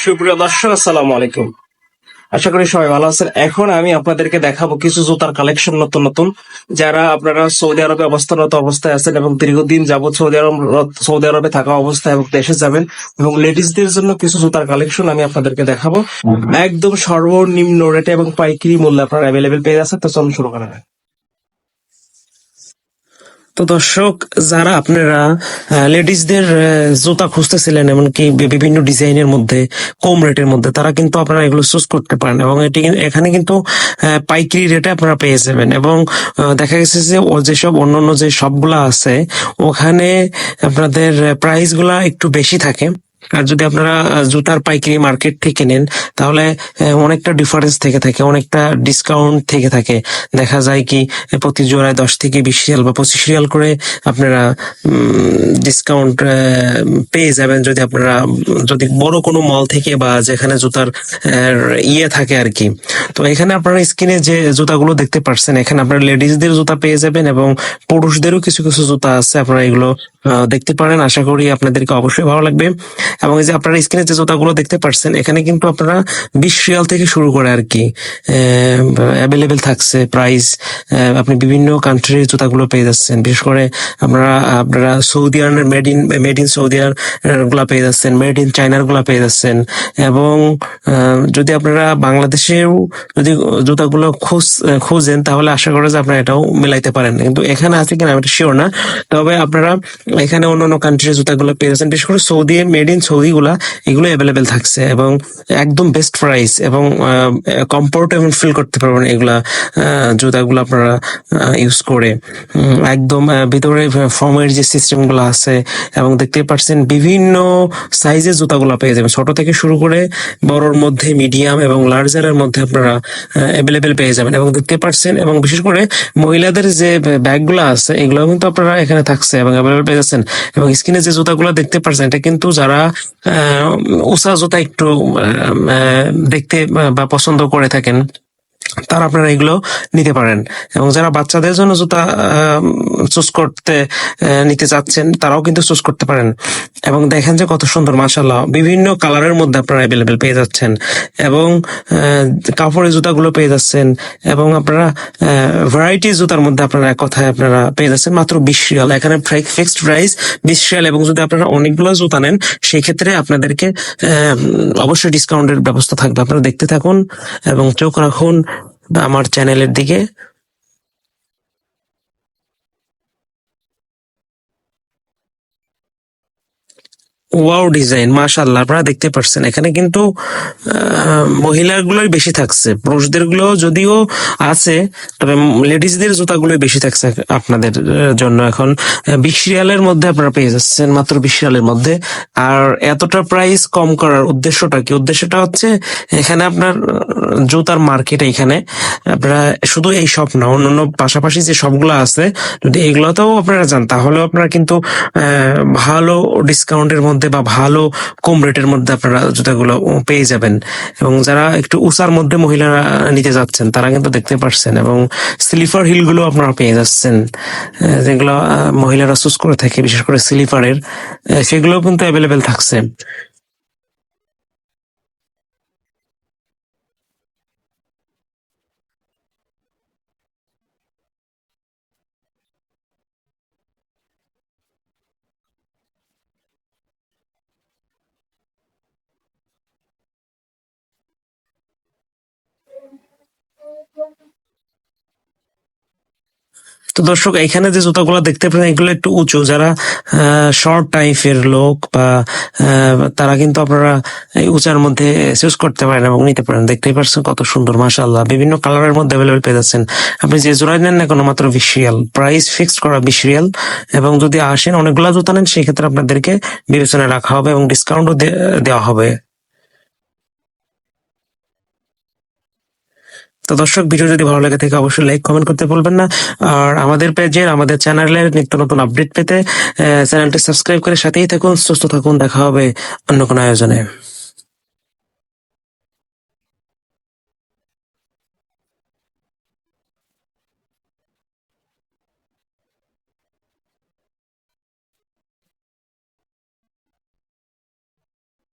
সুপ্রিয় দর্শক, আসসালামু আলাইকুম। আশা করি সবাই ভালো আছেন। এখন আমি আপনাদেরকে দেখাবো কিছু জুতার কালেকশন, নতুন নতুন, যারা আপনারা সৌদি আরবে অবস্থানরত অবস্থায় আছেন এবং দীর্ঘদিন যাবত সৌদি আরবে থাকা অবস্থায় এবং দেশে যাবেন, এবং লেডিসদের জন্য কিছু জুতার কালেকশন আমি আপনাদেরকে দেখাবো একদম সর্বনিম্ন রেটে এবং পাইকারি মূল্যে আপনারা অ্যাভেলেবেল পেয়ে যাচ্ছে। তো চলুন শুরু করা যাক। তো দর্শক, যারা আপনারা লেডিসদের জুতা খুঁজতেছিলেন এমনকি বিভিন্ন ডিজাইনের মধ্যে, কম রেটের মধ্যে, তারা কিন্তু আপনারা এগুলো চুজ করতে পারেন এবং এখানে কিন্তু পাইকারি রেটে আপনারা পেয়ে যাবেন। এবং দেখা গেছে যে যেসব অন্যান্য যে শপগুলা আছে ওখানে আপনাদের প্রাইস গুলা একটু বেশি থাকে। আর যদি আপনারা জুতার পাইকারি মার্কেট থেকে নেন তাহলে অনেকটা ডিফারেন্স থেকে থাকে, অনেকটা ডিসকাউন্ট থেকে থাকে। দেখা যায় কি প্রতি জোড়ায় 10 থেকে 20 রিয়াল বা 25 রিয়াল করে আপনারা ডিসকাউন্ট পেয়ে যাবেন যদি বড় কোনো মল থেকে বা যেখানে জুতার থাকে আর কি। তো এখানে আপনারা স্ক্রিনে যে জুতাগুলো দেখতে পাচ্ছেন, এখানে আপনারা লেডিসদের জুতা পেয়ে যাবেন এবং পুরুষদেরও কিছু কিছু জুতা আছে, আপনারা এগুলো দেখতে পারেন। আশা করি আপনাদেরকে অবশ্যই ভালো লাগবে। এবং এই যে আপনারা স্ক্রিনে যে জুতাগুলো দেখতে পাচ্ছেন, এখানে কিন্তু আপনারা 20 রিয়াল থেকে শুরু করে আর কি অ্যাভেলেবেল থাকছে প্রাইস। আপনি বিভিন্ন কান্ট্রির জুতাগুলো পেয়ে যাচ্ছেন। বিশেষ করে আপনারা সৌদি আরবের মেড ইন সৌদি আরব গুলা পেয়ে যাচ্ছেন, মেড ইন চায়নার গুলা পেয়ে যাচ্ছেন। এবং যদি আপনারা বাংলাদেশেও যদি জুতাগুলো খুঁজেন তাহলে আশা করা যায় আপনারা এটাও মিলাইতে পারেন, কিন্তু এখানে আছে কিনা আমি শিওর না। তবে আপনারা এখানে অন্যান্য কান্ট্রির জুতাগুলো পেয়ে যাচ্ছেন। বিশেষ করে সৌদি মেড ইন সৌদি এগুলো অ্যাভেলেবেল থাকছে এবং একদম বেস্ট প্রাইস এবং কমফোর্টেবল ফিল করতে পারবেন এগুলা জুতাগুলো আপনারা ইউজ করে। একদম ভিতরে ফর্মের যে সিস্টেম গুলো আছে এবং দেখতে পাচ্ছেন বিভিন্ন সাইজের জুতাগুলো পেয়ে যাবেন, ছোট থেকে শুরু করে বড়র মধ্যে, মিডিয়াম এবং লার্জারের মধ্যে আপনারা অ্যাভেলেবেল পেয়ে যাবেন। এবং দেখতে পাচ্ছেন, এবং বিশেষ করে মহিলাদের যে ব্যাগগুলো আছে এগুলো কিন্তু আপনারা এখানে থাকছে এবং অ্যাভেলেবেল পেয়ে যাচ্ছেন। এবং স্ক্রিনে যে জুতাগুলো দেখতে পাচ্ছেন এটা কিন্তু যারা উঁচা জুতা একটু দেখতে বা পছন্দ করে থাকেন তারা আপনারা এগুলো নিতে পারেন। এবং যারা বাচ্চাদের জন্য জুতা চুজ করতে নিতে চাচ্ছেন তারাও কিন্তু চুজ করতে পারেন। এবং দেখেন যে কত সুন্দর, মাশাআল্লাহ, বিভিন্ন কালারের মধ্যে আপনারা অ্যাভেলেবেল পেয়ে যাচ্ছেন এবং কাপড়ের জুতাগুলো পেয়ে যাচ্ছেন। এবং আপনারা ভ্যারাইটি জুতার মধ্যে আপনারা এক কথায় আপনারা পেয়ে যাচ্ছেন মাত্র 20 রিয়াল। এখানে ফিক্সড প্রাইস 20 রিয়াল। এবং যদি আপনারা অনেকগুলো জুতা নেন সেই ক্ষেত্রে আপনাদেরকে অবশ্যই ডিসকাউন্টের ব্যবস্থা থাকবে। আপনারা দেখতে থাকুন এবং চোখ রাখুন আমার চ্যানেলের দিকে। ওয়াও ডিজাইন, মাশাআল্লাহ, আপনারা দেখতে পাচ্ছেন এখানে কিন্তু মহিলার গুলোই বেশি থাকছে, পুরুষদের গুলো যদিও আছে, তবে লেডিসদের জুতাগুলোই বেশি থাকছে আপনাদের জন্য। এখন 20 রিয়ালের মধ্যে আপনারা পেয়ে যাচ্ছেন, মাত্র 20 রিয়ালের মধ্যে। আর এতটা প্রাইস কম করার উদ্দেশ্যটা কি? উদ্দেশ্যটা হচ্ছে এখানে আপনার জুতার মার্কেট, এখানে আপনারা শুধু এই শপ না, অন্যান্য পাশাপাশি যে শপগুলো আছে যদি এগুলোতেও আপনারা যান তাহলেও আপনারা কিন্তু ভালো ডিসকাউন্টের মধ্যে বা ভালো কম রেটের মধ্যে আপনারা জুতাগুলো পেয়ে যাবেন। এবং যারা একটু উঁচার মধ্যে মহিলারা নিতে যাচ্ছেন তারা কিন্তু দেখতে পাচ্ছেন। এবং স্লিপার হিল গুলো আপনারা পেয়ে যাচ্ছেন, যেগুলো মহিলারা চুজ করে থাকে, বিশেষ করে স্লিপারের, সেগুলো কিন্তু অ্যাভেলেবেল থাকছে। তো দর্শক, এখানে যে জুতাগুলো দেখতে পারেন এগুলো একটু উঁচু, যারা শর্ট টাইপের লোক বা তারা কিন্তু আপনারা এই উঁচার মধ্যে চুজ করতে পারেন এবং নিতে পারেন। দেখতেই পাচ্ছেন কত সুন্দর, মাশাআল্লাহ, বিভিন্ন কালারের মধ্যে অ্যাভেলেবেল পেয়ে যাচ্ছেন। আপনি যে জোড়ায় নেন না কোনো, মাত্র 20 রিয়াল প্রাইস, ফিক্সড করা 20 রিয়াল। এবং যদি আসেন অনেকগুলো জুতা নেন সেই ক্ষেত্রে আপনাদেরকে বিবেচনায় রাখা হবে এবং ডিসকাউন্টও দেওয়া হবে। তো দর্শক, ভিডিও যদি ভালো লাগে থাকে অবশ্যই লাইক কমেন্ট করতে ভুলবেন না। আর আমাদের চ্যানেলের নিত্য নতুন আপডেট পেতে চ্যানেলটি সাবস্ক্রাইব করে সাথেই থাকুন। সুস্থ থাকুন, দেখা হবে অন্য কোনো আয়োজনে।